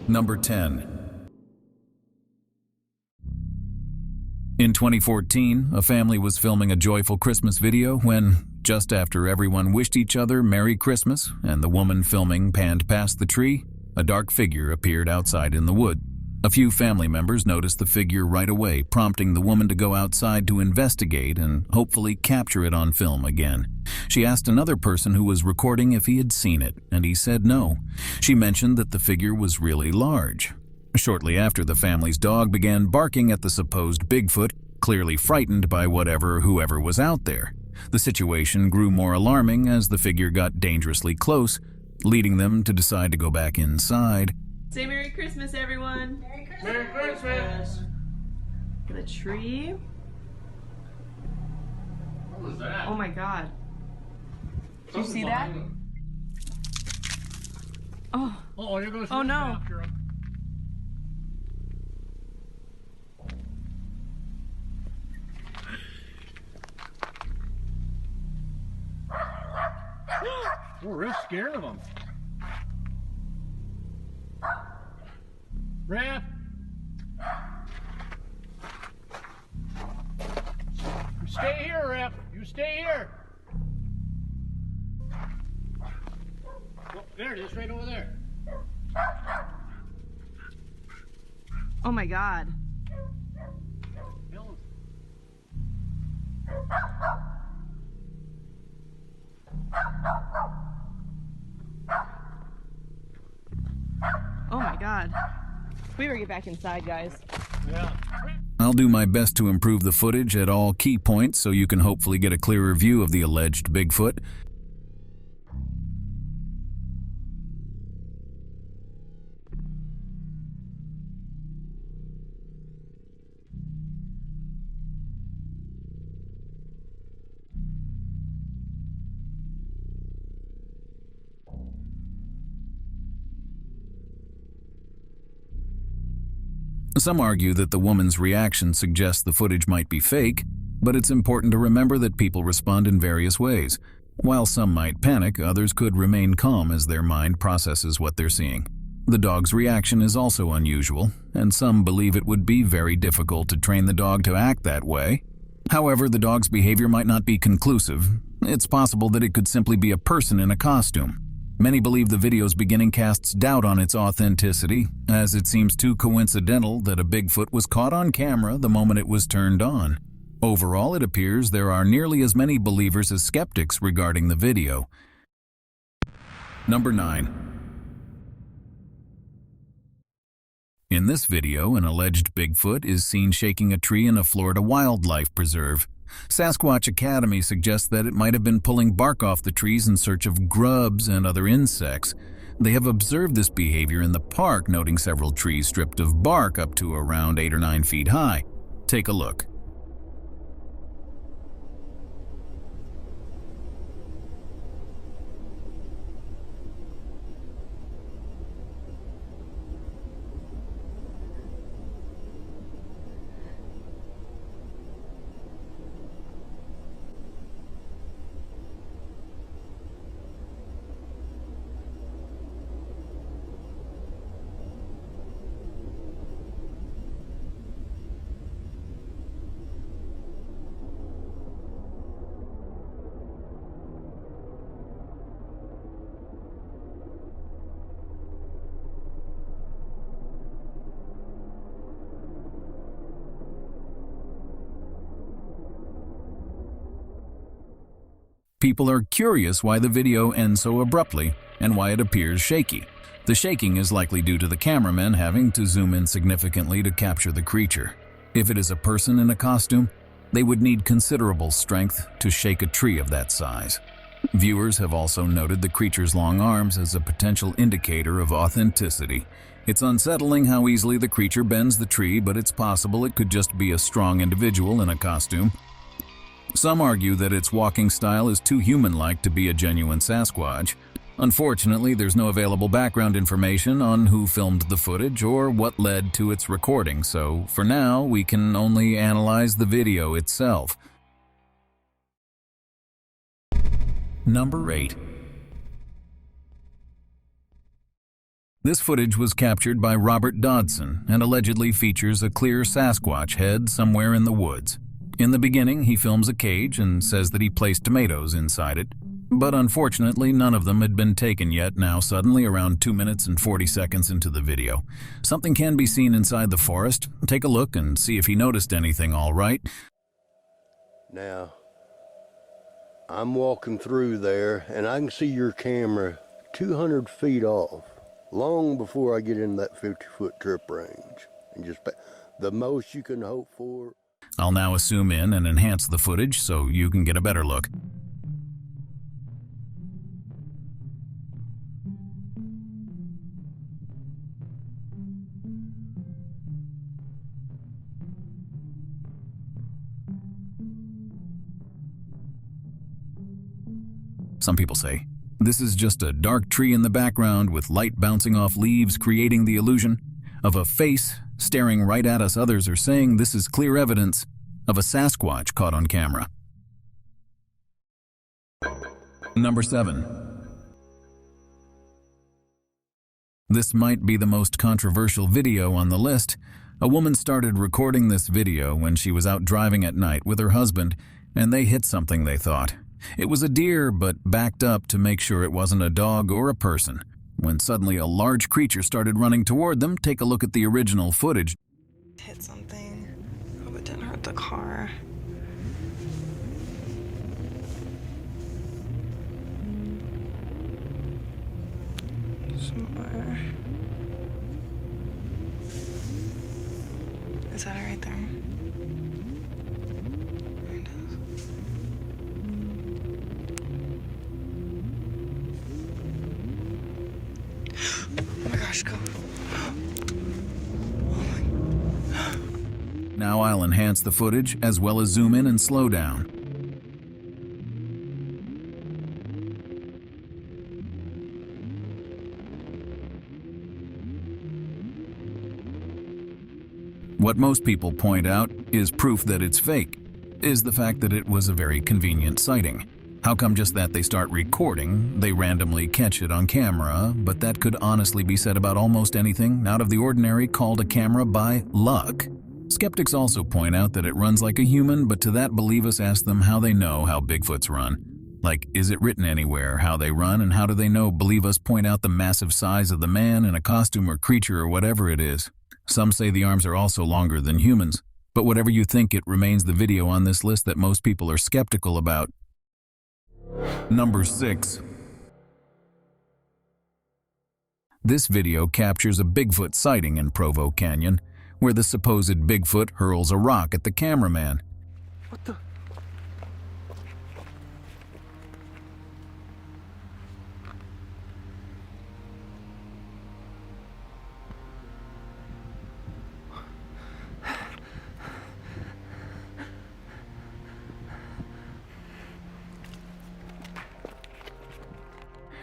Number 10. In 2014, a family was filming a joyful Christmas video when, just after everyone wished each other Merry Christmas and the woman filming panned past the tree, a dark figure appeared outside in the wood. A few family members noticed the figure right away, prompting the woman to go outside to investigate and hopefully capture it on film again. She asked another person who was recording if he had seen it, and he said no. She mentioned that the figure was really large. Shortly after, the family's dog began barking at the supposed Bigfoot, clearly frightened by whoever was out there. The situation grew more alarming as the figure got dangerously close, leading them to decide to go back inside. Say Merry Christmas, everyone! Merry Christmas! Merry Christmas! The tree. What was that? Oh my god. Did you see that? Oh. Oh, there goes. Oh no. We're real scared of them. Rap. You stay here, Rap. You stay here. Oh, there it is, right over there. Oh my god. Oh my god. We better get back inside, guys. Yeah. I'll do my best to improve the footage at all key points so you can hopefully get a clearer view of the alleged Bigfoot. Some argue that the woman's reaction suggests the footage might be fake, but it's important to remember that people respond in various ways. While some might panic, others could remain calm as their mind processes what they're seeing. The dog's reaction is also unusual, and some believe it would be very difficult to train the dog to act that way. However, the dog's behavior might not be conclusive. It's possible that it could simply be a person in a costume. Many believe the video's beginning casts doubt on its authenticity, as it seems too coincidental that a Bigfoot was caught on camera the moment it was turned on. Overall, it appears there are nearly as many believers as skeptics regarding the video. Number 9. In this video, an alleged Bigfoot is seen shaking a tree in a Florida wildlife preserve. Sasquatch Academy suggests that it might have been pulling bark off the trees in search of grubs and other insects. They have observed this behavior in the park, noting several trees stripped of bark up to around 8 or 9 feet high. Take a look. People are curious why the video ends so abruptly and why it appears shaky. The shaking is likely due to the cameraman having to zoom in significantly to capture the creature. If it is a person in a costume, they would need considerable strength to shake a tree of that size. Viewers have also noted the creature's long arms as a potential indicator of authenticity. It's unsettling how easily the creature bends the tree, but it's possible it could just be a strong individual in a costume. Some argue that its walking style is too human-like to be a genuine Sasquatch. Unfortunately, there's no available background information on who filmed the footage or what led to its recording, so for now, we can only analyze the video itself. Number 8. This footage was captured by Robert Dodson and allegedly features a clear Sasquatch head somewhere in the woods. In the beginning, he films a cage and says that he placed tomatoes inside it. But unfortunately, none of them had been taken yet. Now suddenly, around 2 minutes and 40 seconds into the video, something can be seen inside the forest. Take a look and see if he noticed anything, all right? Now, I'm walking through there and I can see your camera 200 feet off, long before I get in that 50-foot trip range. And just the most you can hope for. I'll now zoom in and enhance the footage so you can get a better look. Some people say, this is just a dark tree in the background with light bouncing off leaves, creating the illusion of a face staring right at us. Others are saying this is clear evidence of a Sasquatch caught on camera. Number 7. This might be the most controversial video on the list. A woman started recording this video when she was out driving at night with her husband, and they hit something they thought. It was a deer, but backed up to make sure it wasn't a dog or a person. When suddenly a large creature started running toward them. Take a look at the original footage. Hit something. Hope it didn't hurt the car. Somewhere. Is that it right there? There it is. Oh my gosh, go. Now I'll enhance the footage as well as zoom in and slow down. What most people point out is proof that it's fake, is the fact that it was a very convenient sighting. How come just that they start recording, they randomly catch it on camera, but that could honestly be said about almost anything out of the ordinary called a camera by luck. Skeptics also point out that it runs like a human, but to that believers ask them how they know how Bigfoots run. Like, is it written anywhere how they run, and how do they know? Believers point out the massive size of the man in a costume or creature or whatever it is. Some say the arms are also longer than humans, but whatever you think, it remains the video on this list that most people are skeptical about. Number 6. This video captures a Bigfoot sighting in Provo Canyon, where the supposed Bigfoot hurls a rock at the cameraman. What the?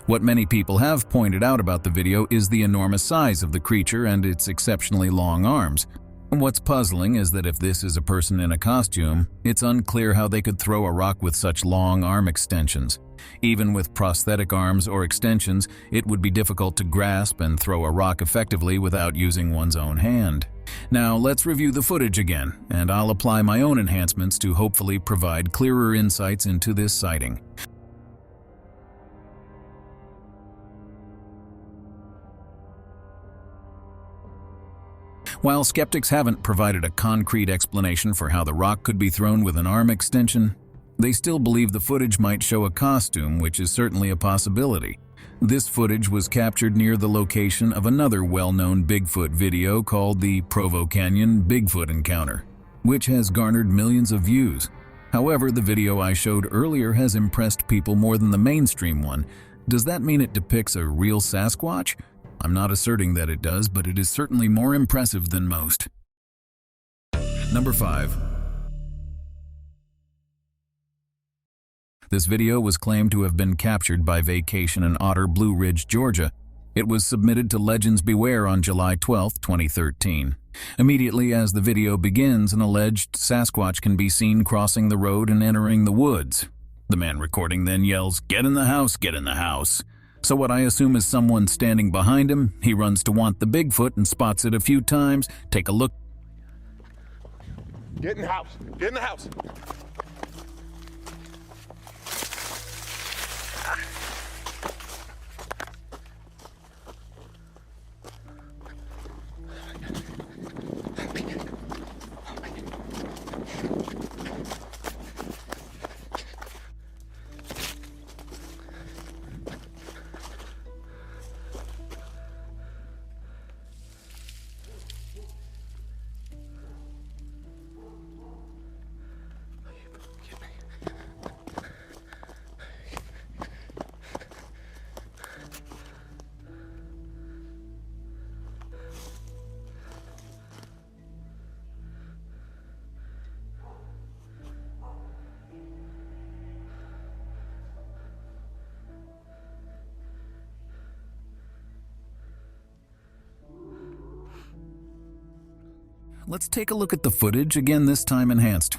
What many people have pointed out about the video is the enormous size of the creature and its exceptionally long arms. What's puzzling is that if this is a person in a costume, it's unclear how they could throw a rock with such long arm extensions. Even with prosthetic arms or extensions, it would be difficult to grasp and throw a rock effectively without using one's own hand. Now let's review the footage again, and I'll apply my own enhancements to hopefully provide clearer insights into this sighting. While skeptics haven't provided a concrete explanation for how the rock could be thrown with an arm extension, they still believe the footage might show a costume, which is certainly a possibility. This footage was captured near the location of another well-known Bigfoot video called the Provo Canyon Bigfoot Encounter, which has garnered millions of views. However, the video I showed earlier has impressed people more than the mainstream one. Does that mean it depicts a real Sasquatch? I'm not asserting that it does, but it is certainly more impressive than most. Number 5. This video was claimed to have been captured by Vacation in Otter Blue Ridge, Georgia. It was submitted to Legends Beware on July 12, 2013. Immediately as the video begins, an alleged Sasquatch can be seen crossing the road and entering the woods. The man recording then yells, "Get in the house, get in the house." So what I assume is someone standing behind him. He runs to want the Bigfoot and spots it a few times. Take a look. Get in the house. Get in the house. Let's take a look at the footage, again this time enhanced.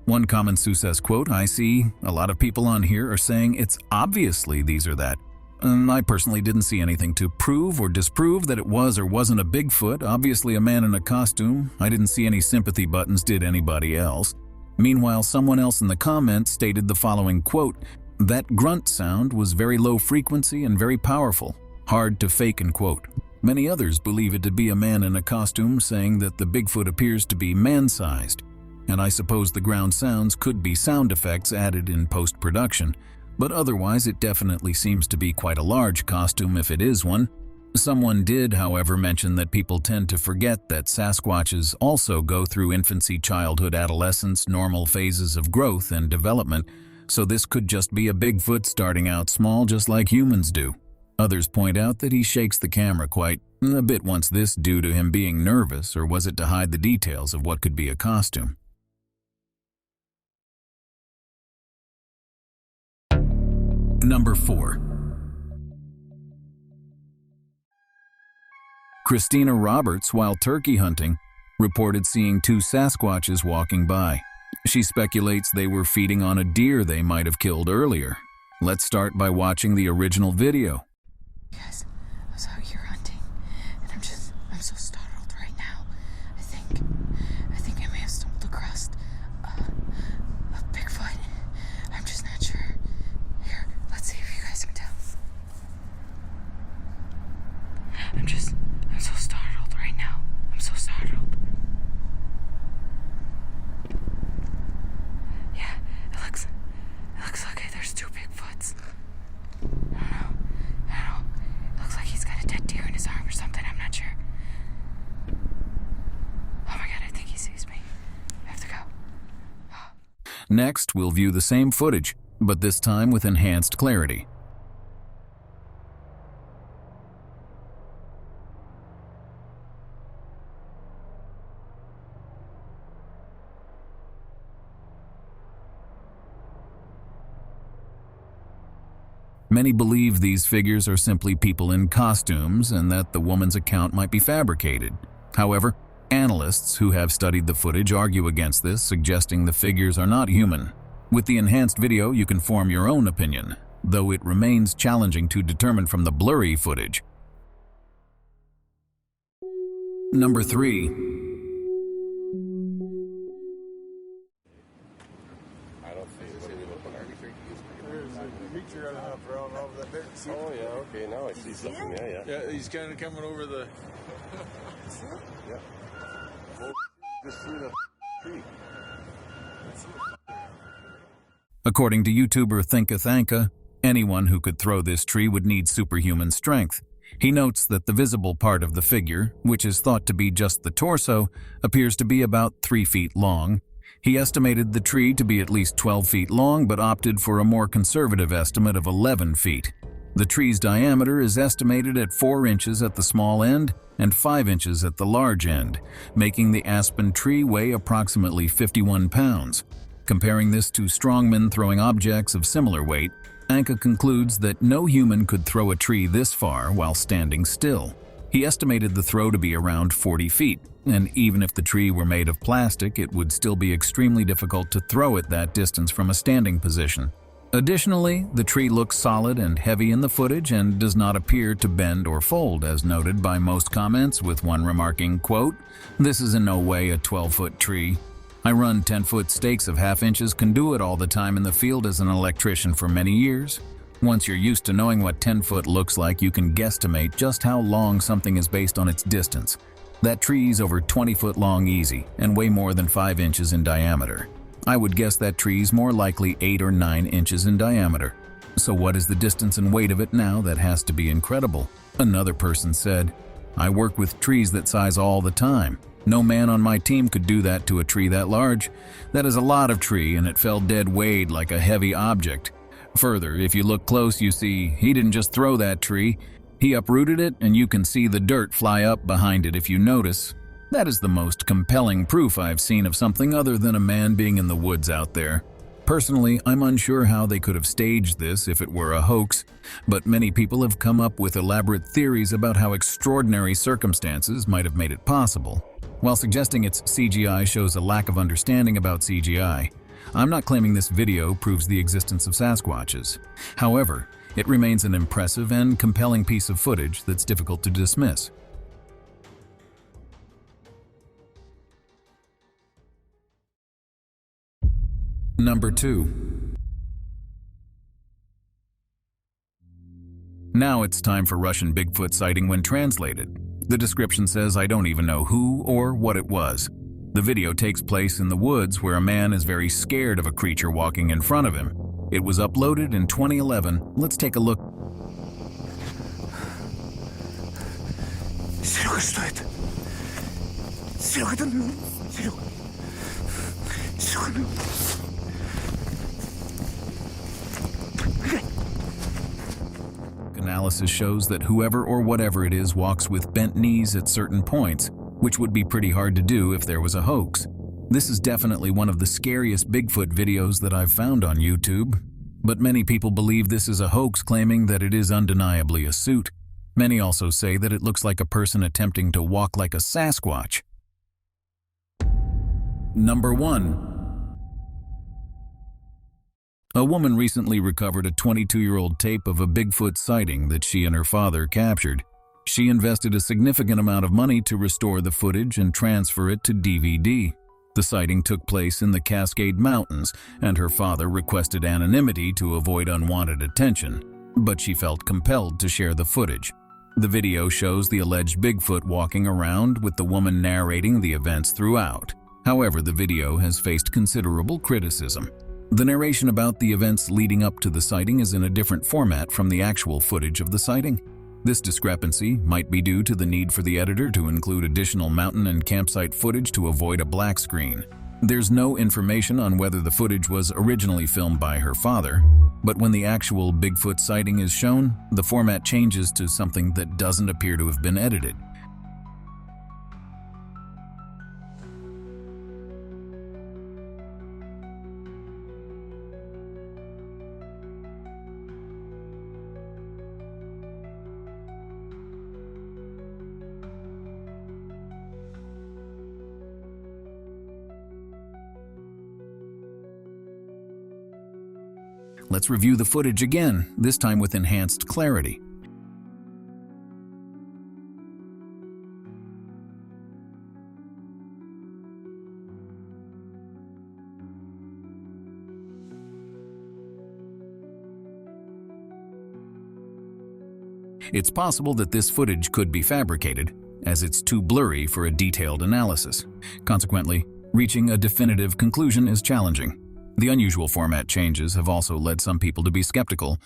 One common says, quote, "I see a lot of people on here are saying it's obviously these or that. I personally didn't see anything to prove or disprove that it was or wasn't a Bigfoot, obviously a man in a costume. I didn't see any sympathy buttons, did anybody else?" Meanwhile, someone else in the comments stated the following, quote, "That grunt sound was very low frequency and very powerful, hard to fake," end quote. Many others believe it to be a man in a costume, saying that the Bigfoot appears to be man-sized. And I suppose the ground sounds could be sound effects added in post-production, but otherwise it definitely seems to be quite a large costume if it is one. Someone did, however, mention that people tend to forget that Sasquatches also go through infancy, childhood, adolescence, normal phases of growth and development, so this could just be a Bigfoot starting out small just like humans do. Others point out that he shakes the camera quite a bit. Was this due to him being nervous, or was it to hide the details of what could be a costume? Number 4. Christina Roberts, while turkey hunting, reported seeing 2 Sasquatches walking by. She speculates they were feeding on a deer they might have killed earlier. Let's start by watching the original video. Yes, I was out here hunting, and I'm so startled right now. I think I may have stumbled across a Bigfoot. I'm just not sure. Here, let's see if you guys can tell. I'm so startled right now. I'm so startled. Yeah, it looks like there's 2 Bigfoots. I don't know. It looks like he's got a dead deer in his arm or something. I'm not sure. Oh my god, I think he sees me. I have to go. Next, we'll view the same footage, but this time with enhanced clarity. Many believe these figures are simply people in costumes and that the woman's account might be fabricated. However, analysts who have studied the footage argue against this, suggesting the figures are not human. With the enhanced video, you can form your own opinion, though it remains challenging to determine from the blurry footage. Number 3. Oh yeah, okay, now I see something. Yeah. Yeah, he's kind of coming over the... Yeah. Oh, just through the tree. According to YouTuber Thinkathanka, anyone who could throw this tree would need superhuman strength. He notes that the visible part of the figure, which is thought to be just the torso, appears to be about 3 feet long. He estimated the tree to be at least 12 feet long, but opted for a more conservative estimate of 11 feet. The tree's diameter is estimated at 4 inches at the small end and 5 inches at the large end, making the aspen tree weigh approximately 51 pounds. Comparing this to strongmen throwing objects of similar weight, Anka concludes that no human could throw a tree this far while standing still. He estimated the throw to be around 40 feet, and even if the tree were made of plastic, it would still be extremely difficult to throw it that distance from a standing position. Additionally, the tree looks solid and heavy in the footage and does not appear to bend or fold, as noted by most comments, with one remarking, quote, "This is in no way a 12-foot tree. I run 10-foot stakes of half inches, can do it all the time in the field as an electrician for many years. Once you're used to knowing what 10-foot looks like, you can guesstimate just how long something is based on its distance. That tree's over 20 foot long easy and way more than 5 inches in diameter. I would guess that tree's more likely 8 or 9 inches in diameter. So what is the distance and weight of it now? That has to be incredible." Another person said, "I work with trees that size all the time. No man on my team could do that to a tree that large. That is a lot of tree, and it fell dead weight like a heavy object. Further, if you look close, you see he didn't just throw that tree. He uprooted it, and you can see the dirt fly up behind it if you notice. That is the most compelling proof I've seen of something other than a man being in the woods out there. Personally, I'm unsure how they could have staged this if it were a hoax, but many people have come up with elaborate theories about how extraordinary circumstances might have made it possible. While suggesting it's CGI shows a lack of understanding about CGI, I'm not claiming this video proves the existence of Sasquatches. However, it remains an impressive and compelling piece of footage that's difficult to dismiss. Number 2. Now it's time for Russian Bigfoot sighting when translated. The description says I don't even know who or what it was. The video takes place in the woods where a man is very scared of a creature walking in front of him. It was uploaded in 2011. Let's take a look. Серега, что это? Серега, это... Серега. Серега. Analysis shows that whoever or whatever it is walks with bent knees at certain points, which would be pretty hard to do if there was a hoax. This is definitely one of the scariest Bigfoot videos that I've found on YouTube, but many people believe this is a hoax, claiming that it is undeniably a suit. Many also say that it looks like a person attempting to walk like a Sasquatch. Number 1. A woman recently recovered a 22-year-old tape of a Bigfoot sighting that she and her father captured. She invested a significant amount of money to restore the footage and transfer it to DVD. The sighting took place in the Cascade Mountains, and her father requested anonymity to avoid unwanted attention, but she felt compelled to share the footage. The video shows the alleged Bigfoot walking around, with the woman narrating the events throughout. However, the video has faced considerable criticism. The narration about the events leading up to the sighting is in a different format from the actual footage of the sighting. This discrepancy might be due to the need for the editor to include additional mountain and campsite footage to avoid a black screen. There's no information on whether the footage was originally filmed by her father, but when the actual Bigfoot sighting is shown, the format changes to something that doesn't appear to have been edited. Let's review the footage again, this time with enhanced clarity. It's possible that this footage could be fabricated, as it's too blurry for a detailed analysis. Consequently, reaching a definitive conclusion is challenging. The unusual format changes have also led some people to be skeptical,